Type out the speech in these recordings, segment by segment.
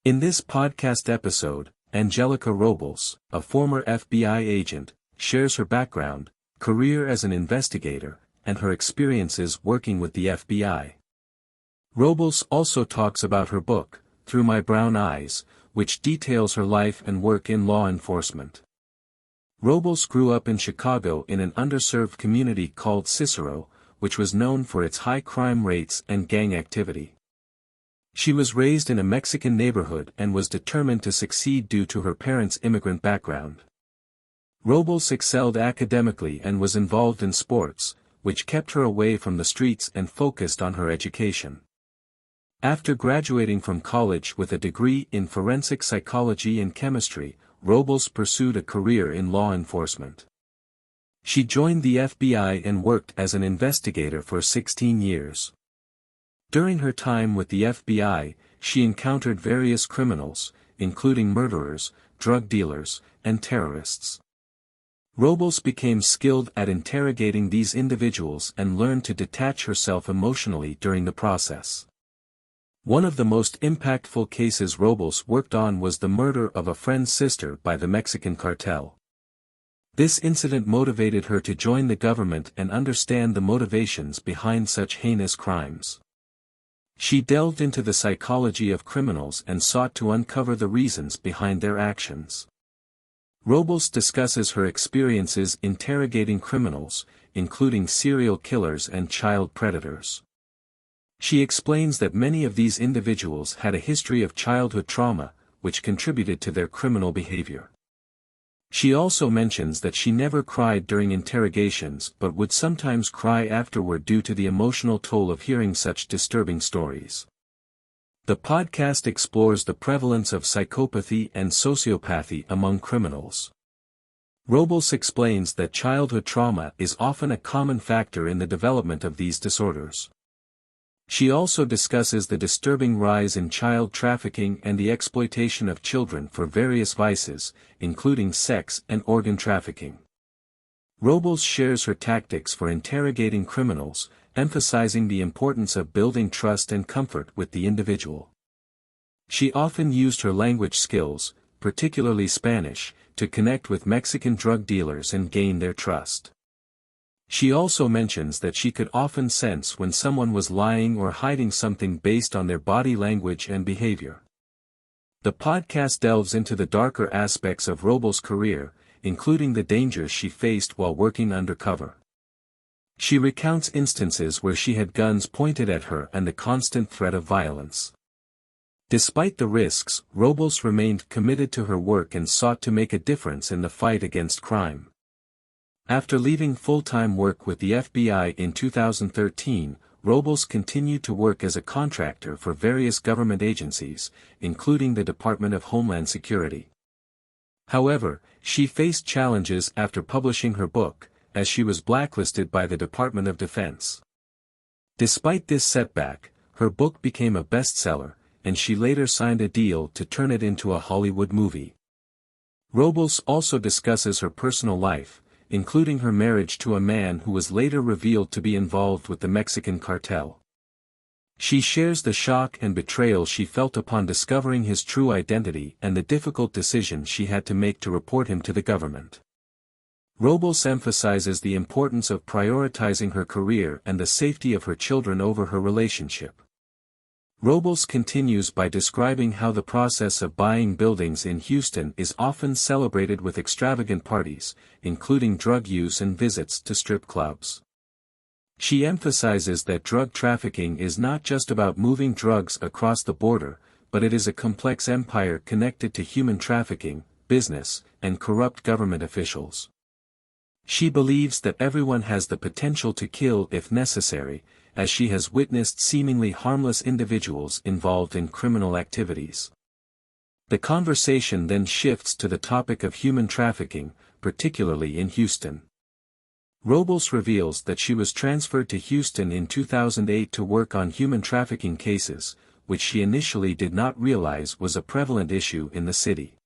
In this podcast episode, Angelica Robles, a former FBI agent, shares her background, career as an investigator, and her experiences working with the FBI. Robles also talks about her book, Through My Brown Eyes, which details her life and work in law enforcement. Robles grew up in Chicago in an underserved community called Cicero, which was known for its high crime rates and gang activity. She was raised in a Mexican neighborhood and was determined to succeed due to her parents' immigrant background. Robles excelled academically and was involved in sports, which kept her away from the streets and focused on her education. After graduating from college with a degree in forensic psychology and chemistry, Robles pursued a career in law enforcement. She joined the FBI and worked as an investigator for 16 years. During her time with the FBI, she encountered various criminals, including murderers, drug dealers, and terrorists. Robles became skilled at interrogating these individuals and learned to detach herself emotionally during the process. One of the most impactful cases Robles worked on was the murder of a friend's sister by the Mexican cartel. This incident motivated her to join the government and understand the motivations behind such heinous crimes. She delved into the psychology of criminals and sought to uncover the reasons behind their actions. Robles discusses her experiences interrogating criminals, including serial killers and child predators. She explains that many of these individuals had a history of childhood trauma, which contributed to their criminal behavior. She also mentions that she never cried during interrogations but would sometimes cry afterward due to the emotional toll of hearing such disturbing stories. The podcast explores the prevalence of psychopathy and sociopathy among criminals. Robles explains that childhood trauma is often a common factor in the development of these disorders. She also discusses the disturbing rise in child trafficking and the exploitation of children for various vices, including sex and organ trafficking. Robles shares her tactics for interrogating criminals, emphasizing the importance of building trust and comfort with the individual. She often used her language skills, particularly Spanish, to connect with Mexican drug dealers and gain their trust. She also mentions that she could often sense when someone was lying or hiding something based on their body language and behavior. The podcast delves into the darker aspects of Robles' career, including the dangers she faced while working undercover. She recounts instances where she had guns pointed at her and the constant threat of violence. Despite the risks, Robles remained committed to her work and sought to make a difference in the fight against crime. After leaving full-time work with the FBI in 2013, Robles continued to work as a contractor for various government agencies, including the Department of Homeland Security. However, she faced challenges after publishing her book, as she was blacklisted by the Department of Defense. Despite this setback, her book became a bestseller, and she later signed a deal to turn it into a Hollywood movie. Robles also discusses her personal life, including her marriage to a man who was later revealed to be involved with the Mexican cartel. She shares the shock and betrayal she felt upon discovering his true identity and the difficult decision she had to make to report him to the government. Robles emphasizes the importance of prioritizing her career and the safety of her children over her relationship. Robles continues by describing how the process of buying buildings in Houston is often celebrated with extravagant parties, including drug use and visits to strip clubs. She emphasizes that drug trafficking is not just about moving drugs across the border, but it is a complex empire connected to human trafficking, business, and corrupt government officials. She believes that everyone has the potential to kill if necessary, as she has witnessed seemingly harmless individuals involved in criminal activities. The conversation then shifts to the topic of human trafficking, particularly in Houston. Robles reveals that she was transferred to Houston in 2008 to work on human trafficking cases, which she initially did not realize was a prevalent issue in the city.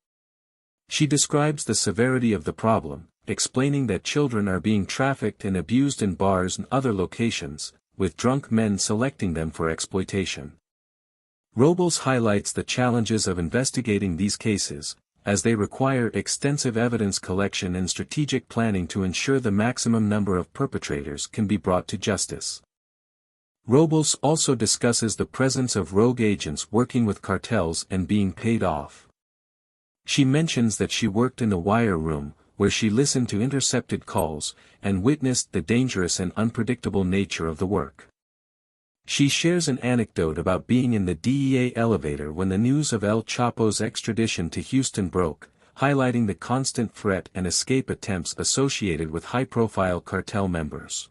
She describes the severity of the problem, explaining that children are being trafficked and abused in bars and other locations, with drunk men selecting them for exploitation. Robles highlights the challenges of investigating these cases, as they require extensive evidence collection and strategic planning to ensure the maximum number of perpetrators can be brought to justice. Robles also discusses the presence of rogue agents working with cartels and being paid off. She mentions that she worked in a wire room, where she listened to intercepted calls, and witnessed the dangerous and unpredictable nature of the work. She shares an anecdote about being in the DEA elevator when the news of El Chapo's extradition to Houston broke, highlighting the constant threat and escape attempts associated with high-profile cartel members.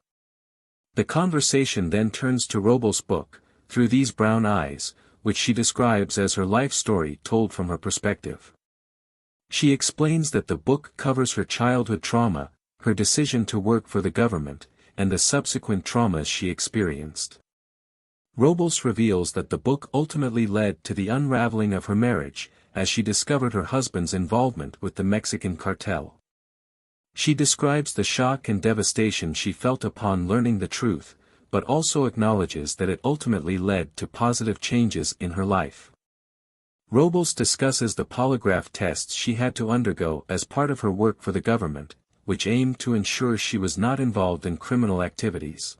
The conversation then turns to Robles' book, Through These Brown Eyes, which she describes as her life story told from her perspective. She explains that the book covers her childhood trauma, her decision to work for the government, and the subsequent traumas she experienced. Robles reveals that the book ultimately led to the unraveling of her marriage, as she discovered her husband's involvement with the Mexican cartel. She describes the shock and devastation she felt upon learning the truth, but also acknowledges that it ultimately led to positive changes in her life. Robles discusses the polygraph tests she had to undergo as part of her work for the government, which aimed to ensure she was not involved in criminal activities.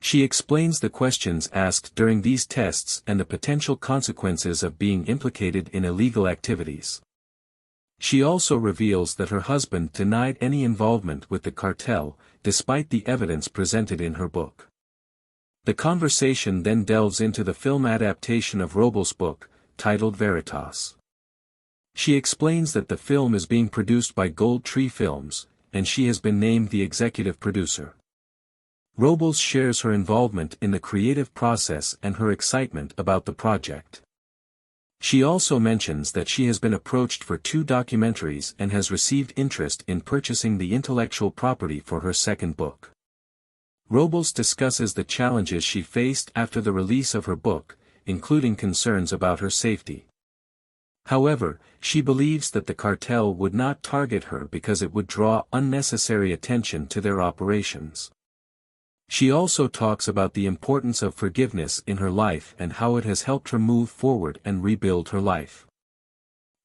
She explains the questions asked during these tests and the potential consequences of being implicated in illegal activities. She also reveals that her husband denied any involvement with the cartel, despite the evidence presented in her book. The conversation then delves into the film adaptation of Robles' book, titled Veritas. She explains that the film is being produced by Gold Tree Films, and she has been named the executive producer. Robles shares her involvement in the creative process and her excitement about the project. She also mentions that she has been approached for 2 documentaries and has received interest in purchasing the intellectual property for her second book. Robles discusses the challenges she faced after the release of her book, including concerns about her safety. However, she believes that the cartel would not target her because it would draw unnecessary attention to their operations. She also talks about the importance of forgiveness in her life and how it has helped her move forward and rebuild her life.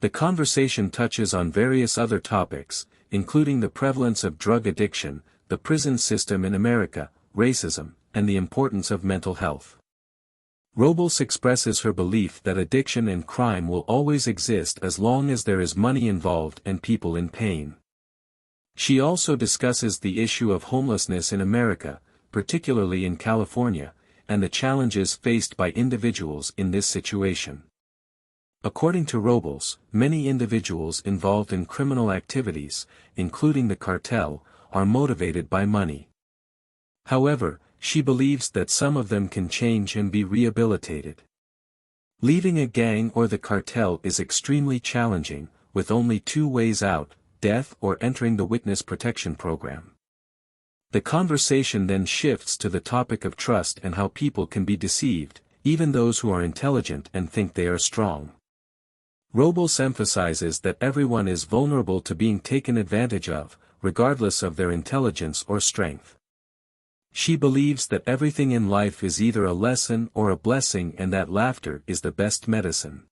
The conversation touches on various other topics, including the prevalence of drug addiction, the prison system in America, racism, and the importance of mental health. Robles expresses her belief that addiction and crime will always exist as long as there is money involved and people in pain. She also discusses the issue of homelessness in America, particularly in California, and the challenges faced by individuals in this situation. According to Robles, many individuals involved in criminal activities, including the cartel, are motivated by money. However, she believes that some of them can change and be rehabilitated. Leaving a gang or the cartel is extremely challenging, with only 2 ways out: death or entering the witness protection program. The conversation then shifts to the topic of trust and how people can be deceived, even those who are intelligent and think they are strong. Robles emphasizes that everyone is vulnerable to being taken advantage of, regardless of their intelligence or strength. She believes that everything in life is either a lesson or a blessing and that laughter is the best medicine.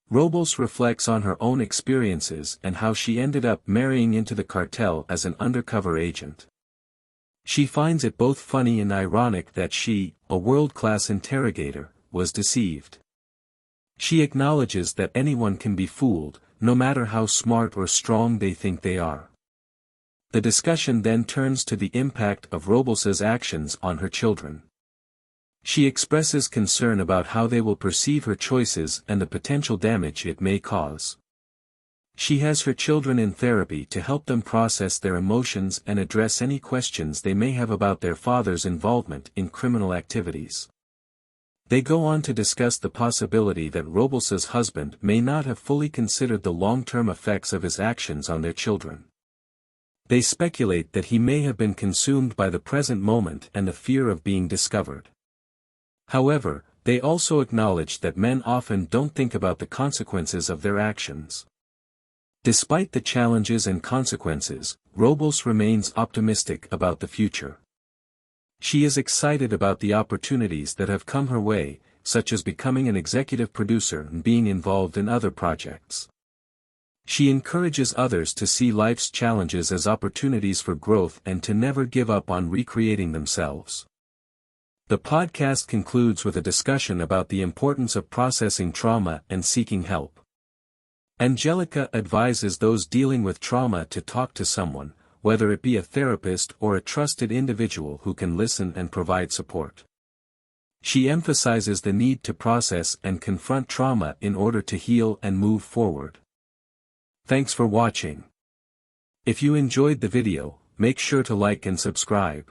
Robles reflects on her own experiences and how she ended up marrying into the cartel as an undercover agent. She finds it both funny and ironic that she, a world-class interrogator, was deceived. She acknowledges that anyone can be fooled, no matter how smart or strong they think they are. The discussion then turns to the impact of Robles' actions on her children. She expresses concern about how they will perceive her choices and the potential damage it may cause. She has her children in therapy to help them process their emotions and address any questions they may have about their father's involvement in criminal activities. They go on to discuss the possibility that Robles' husband may not have fully considered the long-term effects of his actions on their children. They speculate that he may have been consumed by the present moment and the fear of being discovered. However, they also acknowledge that men often don't think about the consequences of their actions. Despite the challenges and consequences, Robles remains optimistic about the future. She is excited about the opportunities that have come her way, such as becoming an executive producer and being involved in other projects. She encourages others to see life's challenges as opportunities for growth and to never give up on recreating themselves. The podcast concludes with a discussion about the importance of processing trauma and seeking help. Angelica advises those dealing with trauma to talk to someone, whether it be a therapist or a trusted individual who can listen and provide support. She emphasizes the need to process and confront trauma in order to heal and move forward. Thanks for watching. If you enjoyed the video, make sure to like and subscribe.